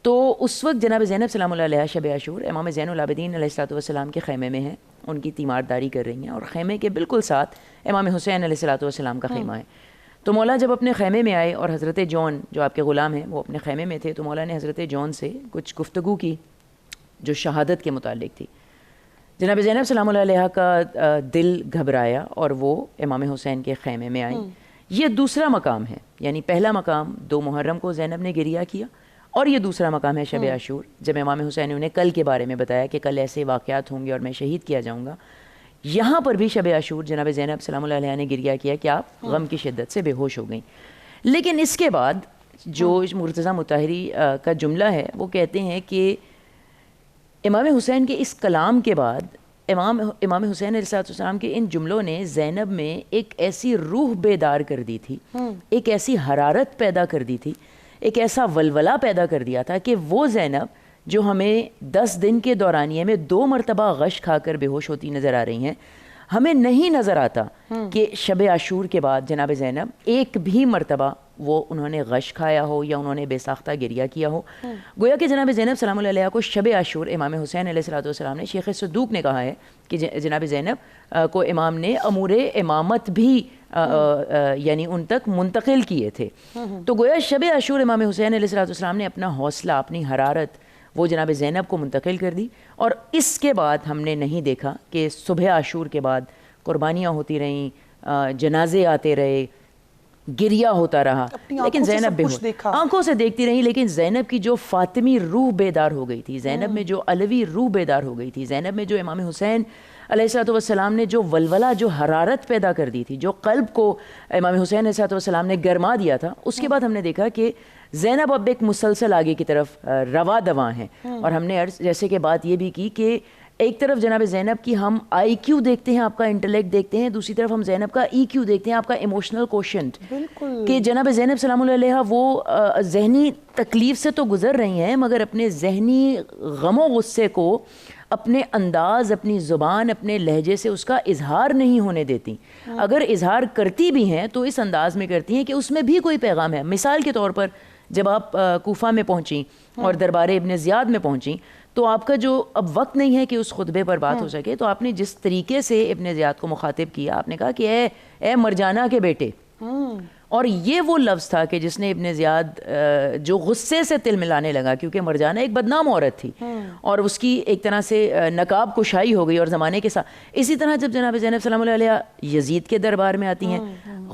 تو اس وقت جناب زینب سلام اللہ علیہ شب عاشور امام زین العابدین علیہ الصلوۃ والسلام کے خیمے میں ہیں, ان کی تیمارداری کر رہی ہیں اور خیمے کے بالکل ساتھ امام حسین علیہ الصلوۃ والسلام کا خیمہ ہے. تو مولا جب اپنے خیمے میں آئے اور حضرت جون جو آپ کے غلام ہیں وہ اپنے خیمے میں تھے, تو مولا نے حضرت جون سے کچھ گفتگو کی جو شہادت کے متعلق تھی. جناب زینب سلام اللہ علیہ کا دل گھبرایا اور وہ امام حسین کے خیمے میں آئیں. یہ دوسرا مقام ہے, یعنی پہلا مقام 2 محرم کو زینب نے گریہ کیا اور یہ دوسرا مقام ہے شب عاشور جب امام حسین نے انہیں کل کے بارے میں بتایا کہ کل ایسے واقعات ہوں گے اور میں شہید کیا جاؤں گا. یہاں پر بھی شب عاشور جناب زینب سلام اللہ علیہ نے گریہ کیا کہ آپ غم کی شدت سے بے ہوش ہو گئیں. لیکن اس کے بعد جو مرتضیٰ مطہری کا جملہ ہے وہ کہتے ہیں کہ امام حسین کے اس کلام کے بعد امام حسین علیہ السلام کے ان جملوں نے زینب میں ایک ایسی روح بیدار کر دی تھی, ایک ایسی حرارت پیدا کر دی تھی, ایک ایسا ولولہ پیدا کر دیا تھا کہ وہ زینب جو ہمیں 10 دن کے دورانیے میں 2 مرتبہ غش کھا کر بے ہوش ہوتی نظر آ رہی ہیں, ہمیں نہیں نظر آتا کہ شب عاشور کے بعد جناب زینب ایک بھی مرتبہ وہ انہوں نے غش کھایا ہو یا انہوں نے بے ساختہ گریہ کیا ہو. گویا کہ جناب زینب سلام اللہ علیہ کو شب عاشور امام حسین علیہ الصلوۃ والسلام نے, شیخ صدوق نے کہا ہے کہ جناب زینب کو امام نے امور امامت بھی یعنی ان تک منتقل کیے تھے. تو گویا شب عاشور امام حسین علیہ الصلوۃ والسلام نے اپنا حوصلہ, اپنی حرارت وہ جناب زینب کو منتقل کر دی. اور اس کے بعد ہم نے نہیں دیکھا کہ صبح عاشور کے بعد قربانیاں ہوتی رہیں, جنازے آتے رہے, گریہ ہوتا رہا, لیکن زینب بے ہوش آنکھوں سے دیکھتی رہی. لیکن زینب کی جو فاطمی روح بیدار ہو گئی تھی, زینب میں جو علوی روح بیدار ہو گئی تھی, زینب میں جو امام حسین علیہ الصلوۃ والسلام نے جو ولولہ, جو حرارت پیدا کر دی تھی, جو قلب کو امام حسین علیہ الصلوۃ والسلام نے گرما دیا تھا, اس کے بعد ہم نے دیکھا کہ زینب اب ایک مسلسل آگے کی طرف رواں دواں ہیں. اور ہم نے جیسے کہ بات یہ بھی کی کہ ایک طرف جناب زینب کی ہم آئی کیو دیکھتے ہیں, آپ کا انٹلیکٹ دیکھتے ہیں, دوسری طرف ہم زینب کا ای کیو دیکھتے ہیں, آپ کا ایموشنل کوشنٹ, کہ جناب زینب سلام اللہ علیہ وہ ذہنی تکلیف سے تو گزر رہی ہیں مگر اپنے ذہنی غم و غصے کو اپنے انداز, اپنی زبان, اپنے لہجے سے اس کا اظہار نہیں ہونے دیتی. اگر اظہار کرتی بھی ہیں تو اس انداز میں کرتی ہیں کہ اس میں بھی کوئی پیغام ہے. مثال کے طور پر جب آپ کوفہ میں پہنچیں اور دربار ابن زیاد میں پہنچیں تو آپ کا جو اب وقت نہیں ہے کہ اس خطبے پر بات ہو سکے, تو آپ نے جس طریقے سے ابن زیاد کو مخاطب کیا, آپ نے کہا کہ اے مرجانہ کے بیٹے. اور یہ وہ لفظ تھا کہ جس نے ابن زیاد جو غصے سے تل ملانے لگا, کیونکہ مرجانہ ایک بدنام عورت تھی اور اس کی ایک طرح سے نقاب کشائی ہو گئی اور زمانے کے ساتھ. اسی طرح جب جناب زینب سلام اللہ علیہ یزید کے دربار میں آتی ہیں,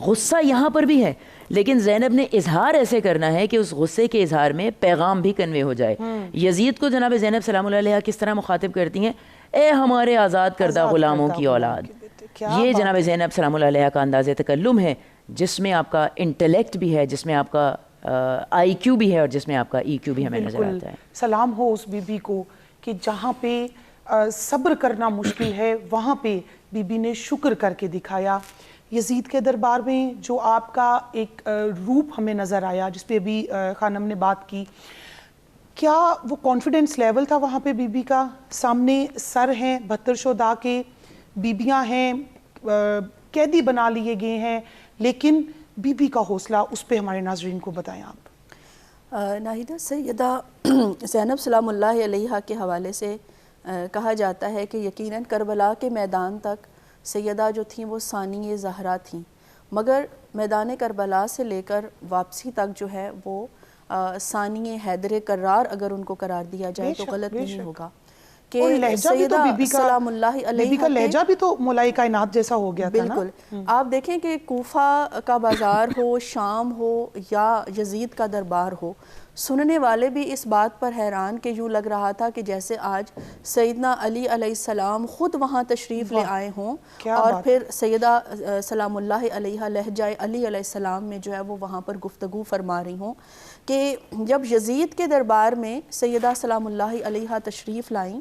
غصہ یہاں پر بھی ہے, لیکن زینب نے اظہار ایسے کرنا ہے کہ اس غصے کے اظہار میں پیغام بھی کنوے ہو جائے. یزید کو جناب زینب سلام اللہ علیہ کس طرح مخاطب کرتی ہیں, اے ہمارے آزاد کردہ غلاموں کی اولاد. یہ جناب زینب سلام اللہ علیہ کا انداز تکلم ہے جس میں آپ کا انٹلیکٹ بھی ہے, جس میں آپ کا آئی کیو بھی ہے اور جس میں آپ کا ای کیو بھی ہمیں نظر بالکل آتا ہے. سلام ہو اس بی بی کو کہ جہاں پہ صبر کرنا مشکل ہے وہاں پہ بی بی نے شکر کر کے دکھایا. یزید کے دربار میں جو آپ کا ایک روپ ہمیں نظر آیا جس پہ ابھی خانم نے بات کی, کیا وہ کانفیڈنس لیول تھا وہاں پہ بی بی کا؟ سامنے سر ہیں 72 شہداء کے, بیبیاں ہیں, قیدی بنا لیے گئے ہیں, لیکن بی بی کا حوصلہ اس پہ ہمارے ناظرین کو بتائیں آپ. ناہیدہ, سیدہ زینب سلام اللہ علیہا کے حوالے سے کہا جاتا ہے کہ یقیناً کربلا کے میدان تک سیدہ جو تھیں وہ ثانی زہرا تھیں, مگر میدان کربلا سے لے کر واپسی تک جو ہے وہ ثانی حیدر کرار اگر ان کو قرار دیا جائے تو غلط نہیں ہوگا. کہ سیدہ سلام اللہ علیہ بی بی کا لہجہ بھی تو مولائی کائنات جیسا ہو گیا تھا نا. بالکل, آپ دیکھیں کہ کوفہ کا بازار ہو, شام ہو یا یزید کا دربار ہو, سننے والے بھی اس بات پر حیران کہ یوں لگ رہا تھا کہ جیسے آج سیدنا علی علیہ السلام خود وہاں تشریف لے آئے ہوں اور پھر سیدہ سلام اللہ علیہ لہجہ علی علیہ السلام میں جو ہے وہ وہاں پر گفتگو فرما رہی ہوں. کہ جب یزید کے دربار میں سیدہ سلام اللہ علیہ تشریف لائیں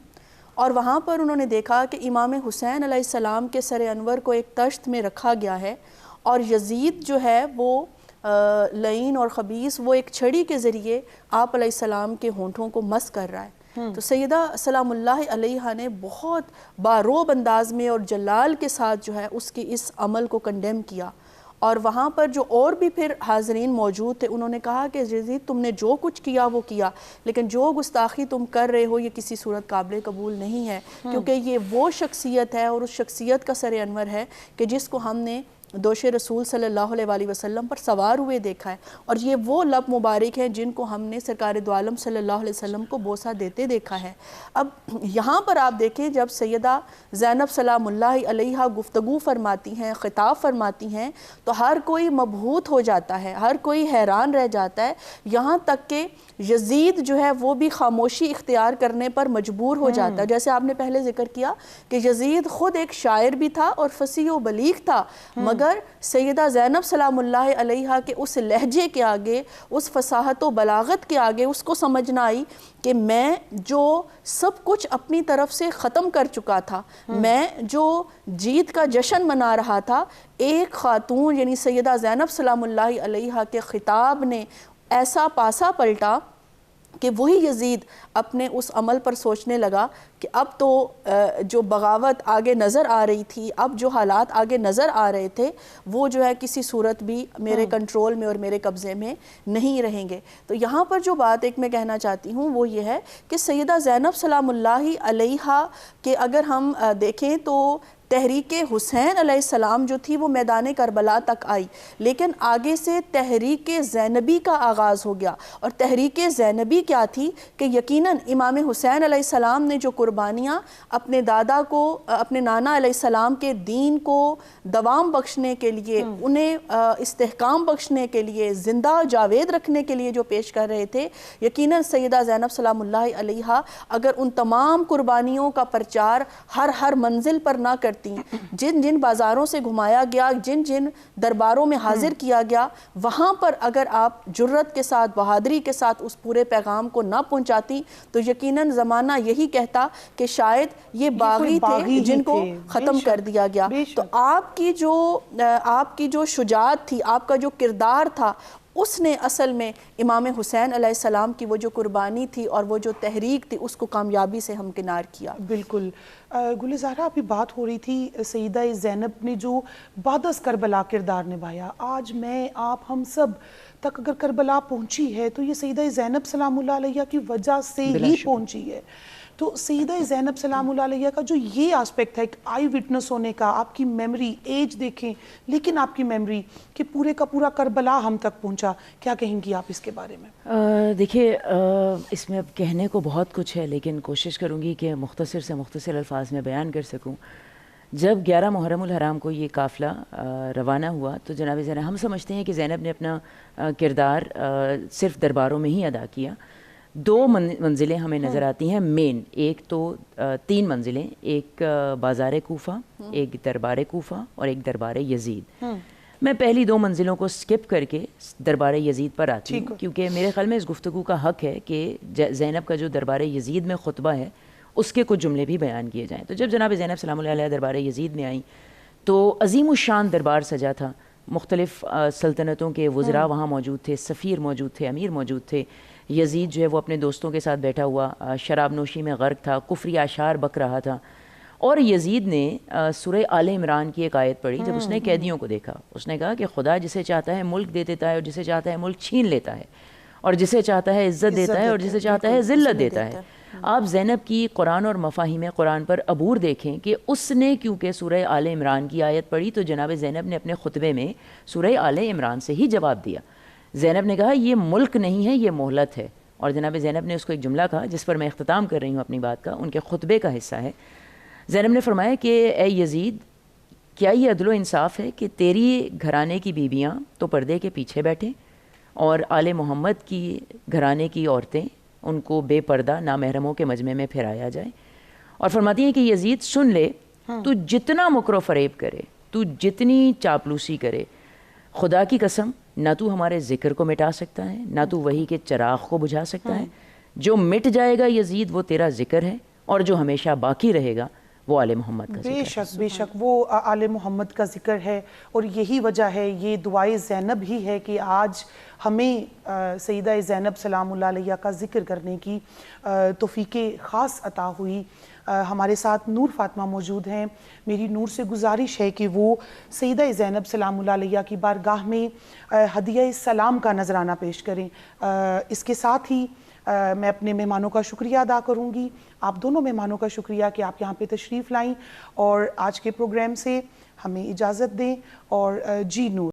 اور وہاں پر انہوں نے دیکھا کہ امام حسین علیہ السلام کے سر انور کو ایک تشت میں رکھا گیا ہے اور یزید جو ہے وہ لعین اور خبیث وہ ایک چھڑی کے ذریعے آپ علیہ السلام کے ہونٹوں کو مس کر رہا ہے, تو سیدہ سلام اللہ علیہ نے بہت باروب انداز میں اور جلال کے ساتھ جو ہے اس کی اس عمل کو کنڈیم کیا. اور وہاں پر جو اور بھی پھر حاضرین موجود تھے انہوں نے کہا کہ یزید تم نے جو کچھ کیا وہ کیا, لیکن جو گستاخی تم کر رہے ہو یہ کسی صورت قابل قبول نہیں ہے, کیونکہ یہ وہ شخصیت ہے اور اس شخصیت کا سر انور ہے کہ جس کو ہم نے دوش رسول صلی اللہ علیہ وسلم پر سوار ہوئے دیکھا ہے, اور یہ وہ لب مبارک ہیں جن کو ہم نے سرکار دو عالم صلی اللہ علیہ وسلم کو بوسہ دیتے دیکھا ہے. اب یہاں پر آپ دیکھیں جب سیدہ زینب سلام اللہ علیہ گفتگو فرماتی ہیں, خطاب فرماتی ہیں, تو ہر کوئی مبہوت ہو جاتا ہے, ہر کوئی حیران رہ جاتا ہے, یہاں تک کہ یزید جو ہے وہ بھی خاموشی اختیار کرنے پر مجبور ہو جاتا ہے. جیسے آپ نے پہلے ذکر کیا کہ یزید خود ایک شاعر بھی تھا اور فصیح و بلیغ تھا, مگر سیدہ زینب سلام اللہ علیہ کے اس لہجے کے آگے, اس فصاحت و بلاغت کے آگے اس کو سمجھنا آئی کہ میں جو سب کچھ اپنی طرف سے ختم کر چکا تھا, میں جو جیت کا جشن منا رہا تھا, ایک خاتون یعنی سیدہ زینب سلام اللہ علیہ کے خطاب نے ایسا پاسا پلٹا کہ وہی یزید اپنے اس عمل پر سوچنے لگا کہ اب تو جو بغاوت آگے نظر آ رہی تھی, اب جو حالات آگے نظر آ رہے تھے وہ جو ہے کسی صورت بھی میرے کنٹرول میں اور میرے قبضے میں نہیں رہیں گے. تو یہاں پر جو بات ایک میں کہنا چاہتی ہوں وہ یہ ہے کہ سیدہ زینب سلام اللہ علیہ کہ اگر ہم دیکھیں تو تحریک حسین علیہ السلام جو تھی وہ میدان کربلا تک آئی, لیکن آگے سے تحریک زینبی کا آغاز ہو گیا. اور تحریک زینبی کیا تھی کہ یقیناً امام حسین علیہ السلام نے جو قربانیاں اپنے دادا کو, اپنے نانا علیہ السلام کے دین کو دوام بخشنے کے لیے, انہیں استحکام بخشنے کے لیے, زندہ جاوید رکھنے کے لیے جو پیش کر رہے تھے, یقیناً سیدہ زینب سلام اللہ علیہ اگر ان تمام قربانیوں کا پرچار ہر منزل پر نہ کرتی, جن جن بازاروں سے گھمایا گیا, جن جن درباروں میں حاضر کیا گیا, وہاں پر اگر آپ جرت کے ساتھ, بہادری کے ساتھ اس پورے پیغام کو نہ پہنچاتی تو یقیناً زمانہ یہی کہتا کہ شاید یہ باغی تھے جن کو ختم کر دیا گیا. تو آپ کی جو شجاعت تھی, آپ کا جو کردار تھا, اس نے اصل میں امام حسین علیہ السلام کی وہ جو قربانی تھی اور وہ جو تحریک تھی اس کو کامیابی سے ہمکنار کیا. بالکل. گل زہرا ابھی بات ہو رہی تھی سیدہ زینب نے جو بعد از کربلا کردار نبھایا, آج میں آپ ہم سب تک اگر کربلا پہنچی ہے تو یہ سیدہ زینب سلام اللہ علیہ کی وجہ سے ہی پہنچی ہے. تو سیدہ زینب سلام اللہ علیہ کا جو یہ آسپیکٹ ہے ایک آئی وٹنس ہونے کا, آپ کی میمری, ایج دیکھیں لیکن آپ کی میمری کہ پورے کا پورا کربلا ہم تک پہنچا, کیا کہیں گی آپ اس کے بارے میں؟ دیکھیے اس میں اب کہنے کو بہت کچھ ہے, لیکن کوشش کروں گی کہ مختصر سے مختصر الفاظ میں بیان کر سکوں. جب 11 محرم الحرام کو یہ قافلہ روانہ ہوا تو جناب زینب, ہم سمجھتے ہیں کہ زینب نے اپنا کردار صرف درباروں میں ہی ادا کیا. 2 منزلیں ہمیں نظر آتی ہیں مین, ایک تو 3 منزلیں, ایک بازار کوفہ, ایک دربار کوفہ اور ایک دربار یزید. میں پہلی 2 منزلوں کو سکپ کر کے دربار یزید پر آتی ہوں، کیونکہ میرے خیال میں اس گفتگو کا حق ہے کہ زینب کا جو دربار یزید میں خطبہ ہے اس کے کچھ جملے بھی بیان کیے جائیں۔ تو جب جناب زینب سلام اللہ علیہ دربار یزید میں آئیں تو عظیم الشان دربار سجا تھا، مختلف سلطنتوں کے وزراء وہاں موجود تھے، سفیر موجود تھے، امیر موجود تھے۔ یزید جو ہے وہ اپنے دوستوں کے ساتھ بیٹھا ہوا شراب نوشی میں غرق تھا، کفری اشعار بک رہا تھا، اور یزید نے سورہ آل عمران کی ایک آیت پڑھی جب اس نے قیدیوں کو دیکھا۔ اس نے کہا کہ خدا جسے چاہتا ہے ملک دے دیتا ہے اور جسے چاہتا ہے ملک چھین لیتا ہے، اور جسے چاہتا ہے عزت دیتا ہے اور جسے چاہتا ہے ذلت دیتا ہے۔ آپ زینب کی قرآن اور مفاہیم قرآن پر عبور دیکھیں کہ اس نے کیونکہ سورہ آل عمران کی آیت پڑھی تو جناب زینب نے اپنے خطبے میں سورہ آل عمران سے ہی جواب دیا۔ زینب نے کہا یہ ملک نہیں ہے، یہ مہلت ہے، اور جناب زینب نے اس کو ایک جملہ کہا جس پر میں اختتام کر رہی ہوں اپنی بات کا، ان کے خطبے کا حصہ ہے۔ زینب نے فرمایا کہ اے یزید، کیا یہ عدل و انصاف ہے کہ تیری گھرانے کی بیویاں تو پردے کے پیچھے بیٹھیں اور آل محمد کی گھرانے کی عورتیں ان کو بے پردہ نامحرموں کے مجمع میں پھرایا جائے؟ اور فرماتی ہیں کہ یزید سن لے، تو جتنا مکر و فریب کرے، تو جتنی چاپلوسی کرے، خدا کی قسم نہ تو ہمارے ذکر کو مٹا سکتا ہے، نہ تو وحی کے چراغ کو بجھا سکتا ہے۔ جو مٹ جائے گا یزید وہ تیرا ذکر ہے، اور جو ہمیشہ باقی رہے گا وہ آل محمد کا ذکر ہے۔ بے شک بے شک وہ آل محمد کا ذکر ہے، اور یہی وجہ ہے، یہ دعائے زینب ہی ہے کہ آج ہمیں سیدہ زینب سلام اللہ علیہ کا ذکر کرنے کی توفیق خاص عطا ہوئی۔ ہمارے ساتھ نور فاطمہ موجود ہیں، میری نور سے گزارش ہے کہ وہ سیدہ زینب سلام اللہ علیہ کی بارگاہ میں ہدیہ سلام کا نذرانہ پیش کریں۔ اس کے ساتھ ہی میں اپنے مہمانوں کا شکریہ ادا کروں گی، آپ دونوں مہمانوں کا شکریہ کہ آپ یہاں پہ تشریف لائیں اور آج کے پروگرام سے ہمیں اجازت دیں، اور جی نور۔